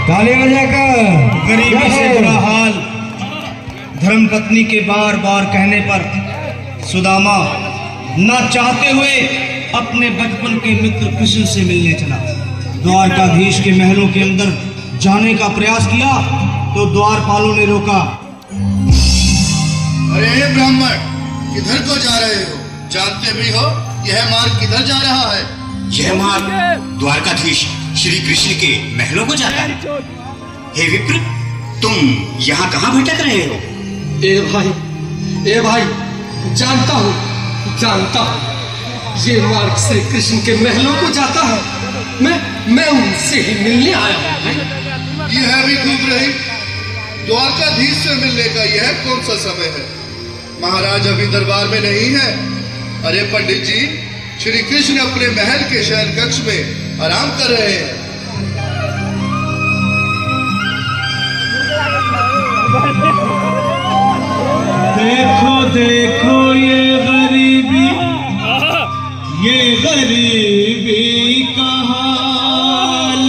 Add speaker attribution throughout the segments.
Speaker 1: ताली बजाकर गरीबी से बुरा हाल धर्मपत्नी के बार बार कहने पर सुदामा न चाहते हुए अपने बचपन के मित्र कृष्ण से मिलने चला। द्वारकाधीश के महलों के अंदर जाने का प्रयास किया तो द्वारपालों ने रोका।
Speaker 2: अरे ब्राह्मण, किधर को जा रहे हो? जानते भी हो यह मार्ग किधर जा रहा है?
Speaker 3: यह मार्ग द्वारकाधीश श्री कृष्ण के महलों को जाता है। हे विप्र, तुम यहाँ कहाँ भटक रहे हो?
Speaker 4: ए भाई, जानता हूँ ये मार्ग श्री कृष्ण के महलों को जाता है। मैं उनसे ही मिलने आया हूँ।
Speaker 2: यह भी खूब रही, द्वारकाधीश से मिलने का यह कौन सा समय है? महाराज अभी दरबार में नहीं है। अरे पंडित जी, श्री कृष्ण अपने महल के शयन कक्ष में आराम कर रहे हैं।
Speaker 1: देखो ये गरीबी का हाल।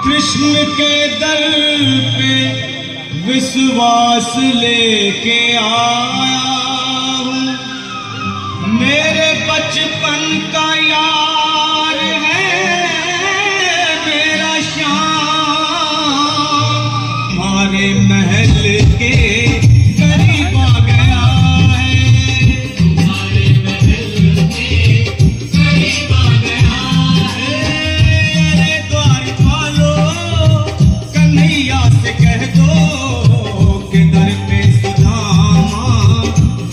Speaker 1: कृष्ण के दर पे विश्वास लेके आया हूँ। मेरे बचपन का यार है मेरा श्याम, हमारे महल के करीब आ गया है। हमारे महल के करीब आ गया है। अरे द्वारपालो, कन्हैया से कह दो कि दर पे सुदामा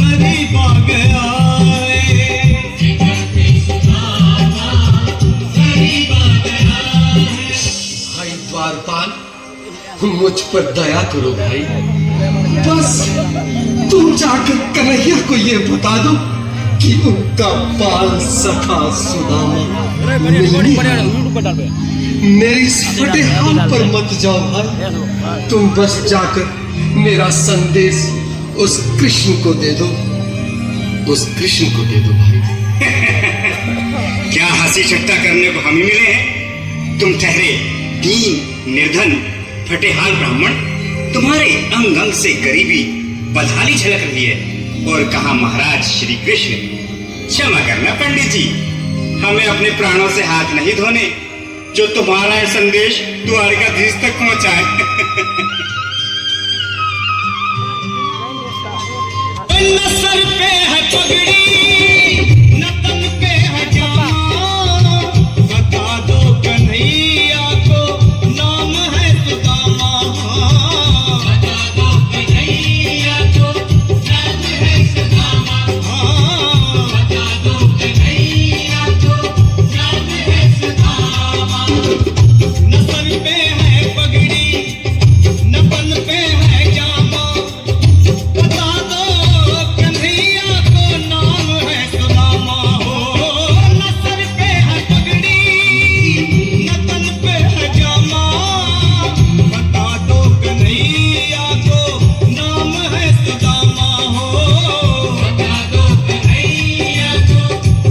Speaker 1: करीब आ गया है। दर पे सुदामा करीब आ गया है।
Speaker 4: भाई द्वारपाल, मुझ पर दया करो भाई। बस तुम जाकर कन्हैया को ये बता दो कि उनका बाल सखा सुदामा मेरी फटे हाल पर मत जाओ भाई। तुम बस जाकर मेरा संदेश उस कृष्ण को दे दो, भाई।
Speaker 3: क्या हंसी ठट्टा करने को हम ही मिले हैं? तुम ठहरे दीन निर्धन फटेहाल ब्राह्मण, तुम्हारे अंग अंग से गरीबी बदहाली झलक रही है। और कहा महाराज श्री कृष्ण? क्षमा करना पंडित जी, हमें अपने प्राणों से हाथ नहीं धोने जो तुम्हारा यह संदेश द्वारकाधीश तक पहुंचाए।
Speaker 1: न सर पे है पगड़ी, न तन पे है जामा, बता दो कन्हैया को नाम है सुदामा। बता दो कन्हैया को नाम है सुदामा। बता दो कन्हैया को नाम है सुदामा। न सर पे है पगड़ी, न तन पे है जामा, बता दो कन्हैया को नाम है सुदामा। हो न सर पे है पगड़ी, न तन पे है जामा, बता दो कन्हैया को नाम है सुदामा। हो बता दो कन्हैया को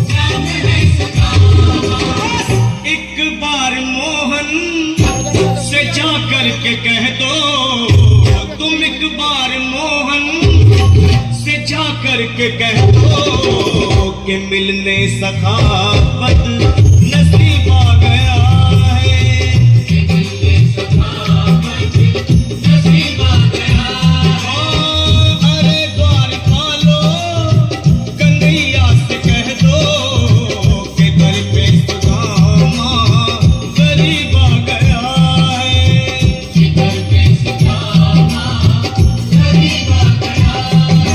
Speaker 1: नाम है सुदामा। एक बार मोहन से जा करके कह दो, तुम एक बार मोहन से जा करके कह दो कि मिलने सखावत नसीब आ गया है। मिलने सखावत नसीब आ गया है। अरे द्वारपालो, कन्हैया से कह दो कि दर पे सुदामा करीब आ गया है। दर पे सुदामा करीब आ गया है।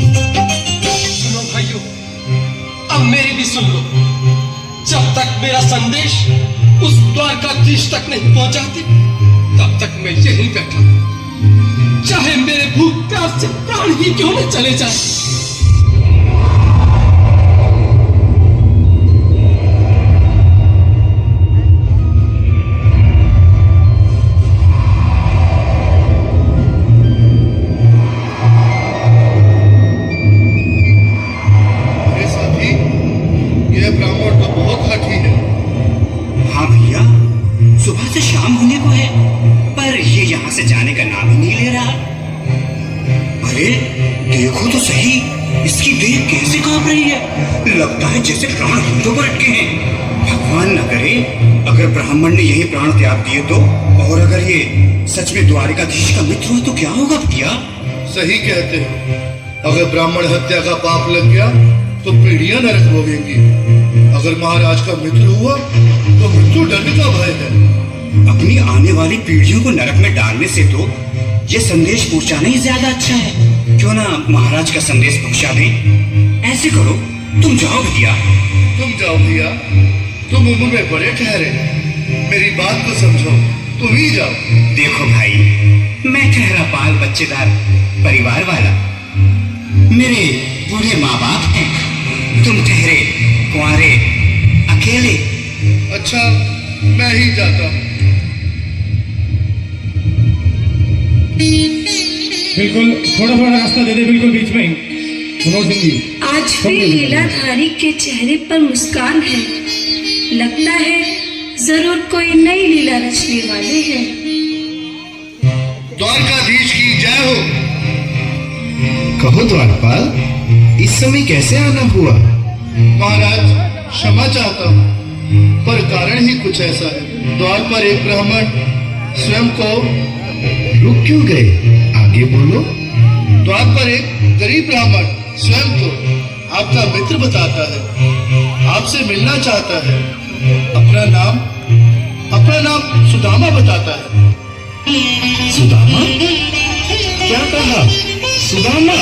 Speaker 4: सुनो भाइयों, अब मेरी भी सुन लो। जब तक मेरा संदेश उस द्वारकाधीश तक नहीं पहुंचाती, तब तक मैं यहीं बैठा हूं। चाहे मेरे हाथ से प्राण ही क्यों न चले जाए।
Speaker 3: सुबह से शाम होने को है, पर ये यहाँ से जाने का नाम ही नहीं ले रहा। अरे देखो तो सही, इसकी देह कैसे कांप रही है। लगता है जैसे प्राण हाथों पर अटके हैं। भगवान न करे अगर ब्राह्मण ने यही प्राण त्याग दिए तो, और अगर ये सच में द्वारिकाधीश का मित्र हो तो क्या होगा भैया?
Speaker 2: सही कहते हैं, अगर ब्राह्मण हत्या का पाप लग गया तो पीढ़ियां नरक भोगेंगी। अगर महाराज का मित्र हुआ तो मृत्यु दंड का भय है।
Speaker 3: अपनी आने वाली पीढ़ियों को नरक में डालने से तो ये संदेश पहुंचाना ही ज्यादा अच्छा है। क्यों ना महाराज का संदेश पहुंचा दें। ऐसे करो, तुम जाओ भैया।
Speaker 2: तुम जाओ भैया, तुम उम्र में बड़े ठहरे, मेरी बात को समझो, तुम ही जाओ।
Speaker 3: देखो भाई, मैं ठहरा पाल बच्चेदार परिवार वाला, मेरे बूढ़े माँ बाप हैं। तुम ठहरे कुंवारे अकेले।
Speaker 2: अच्छा, मैं ही जाता हूँ।
Speaker 5: बिल्कुल थोड़ा थोड़ा रास्ता दे दे, बिल्कुल बीच में ही। मनोज सिंह जी,
Speaker 6: आज भी लीलाधारी के चेहरे पर मुस्कान है। लगता है जरूर कोई नई लीला रचने वाले हैं।
Speaker 2: द्वारकाधीश की जय हो।
Speaker 7: कहो द्वारपाल, इस समय कैसे आना हुआ?
Speaker 2: महाराज, क्षमा चाहता हूँ, पर कारण ही कुछ ऐसा है। द्वार पर एक ब्राह्मण स्वयं को
Speaker 7: रुक क्यों गए? आगे बोलो।
Speaker 2: द्वार पर एक गरीब ब्राह्मण स्वयं को आपका मित्र बताता है, आपसे मिलना चाहता है। अपना नाम सुदामा बताता है।
Speaker 7: सुदामा? क्या कहा? सुदामा?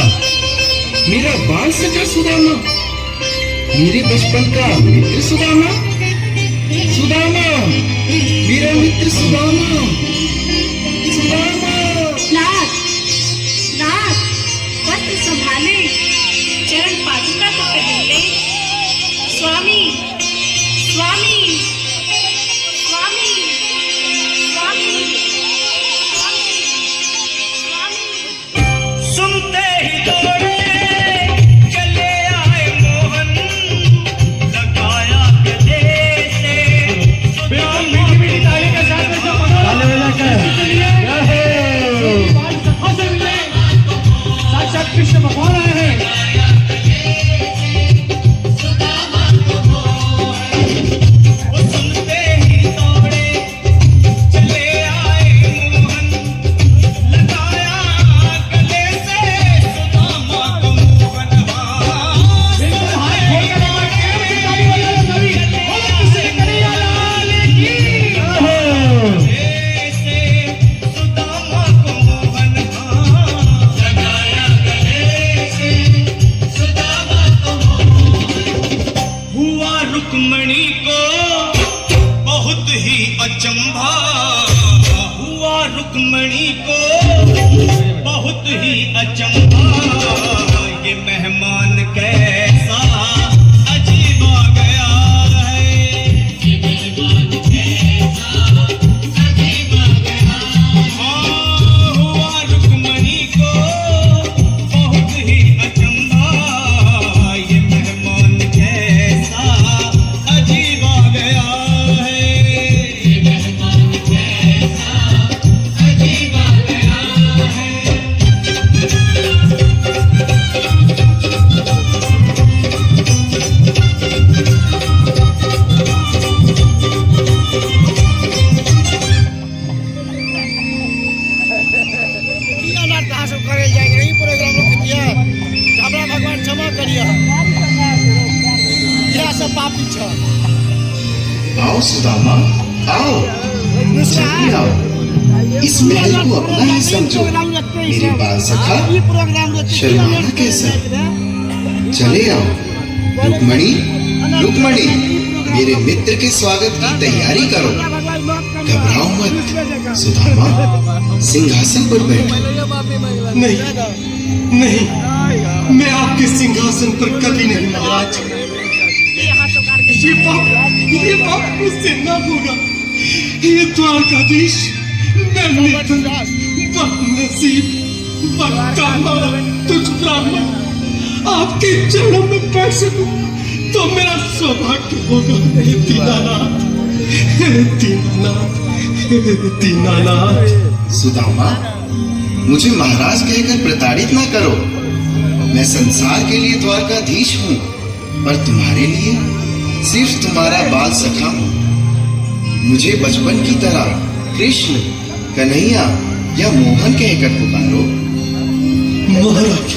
Speaker 7: मेरा बाल सखा सुदामा? मेरे बचपन का मित्र सुदामा? सुदामा, मेरा मित्र सुदामा, सुदामा।
Speaker 6: नाथ, नाथ, वस्त्र संभाले, चरण पादुका तो पहन ले। स्वामी, स्वामी, स्वामी, स्वामी, स्वामी।
Speaker 1: सुनते ही दौड़े चले आए मोहन, लगाया गले से
Speaker 5: बिल्कुल मीठी मीठी ताली के साथ में सब साक्षात कृष्ण भगवान आए हैं।
Speaker 1: सुनते ही दौड़े चले आए मोहन, लगाया गले से सुदामा को मोहन।
Speaker 5: बिल्कुल हाथ खोल कर आवाज तेज ताली बजाओ सभी। बोलो श्री कन्हैया लाल की।
Speaker 1: से सुदामा को मोहन, लगाया गले से सुदामा को मोहन। हुआ रुक्मणी को बहुत ही अचंभा, हुआ रुक्मणी को बहुत ही अचंभा। ये मेहमान कैसा अजीब आ गया है, ये मेहमान कैसा अजीब आ गया। हाँ, हुआ रुक्मणी को बहुत ही अचंभा। ये मेहमान कैसा अजीब आ गया है, ये मेहमान कैसा अजीब आ गया है।
Speaker 8: भगवान क्षमा करिए, यह सब पापी छ।
Speaker 7: आओ सुदामा, आओ, जल्दी आओ। इस महल को अपना ही समझो। मेरे बाल सखा, शर्माना कैसा? चले आओ। रुक्मणी, रुक्मणी, मेरे मित्र के स्वागत की तैयारी करो। घबराओ मत। सुदामा, सिंहासन पर बैठो।
Speaker 4: नहीं नहीं, मैं आपके सिंहासन पर कभी नहीं महाराज। ये पाप मुझसे ना होगा। ये द्वारकाधीश, मैं निर्धन, बदनसीब, बदकामा, तुझ ब्राह्मण आपके चरणों में बैठ सकूं तो मेरा सौभाग्य होगा। हे दीनानाथ, हे दीनानाथ, हे दीनानाथ।
Speaker 7: सुदामा, मुझे महाराज कहकर प्रताड़ित ना करो। मैं संसार के लिए द्वारकाधीश हूँ, पर तुम्हारे लिए सिर्फ तुम्हारा बाल सखा हूँ। मुझे बचपन की तरह कृष्ण, कन्हैया या मोहन कहकर पुकारो।
Speaker 4: महाराज,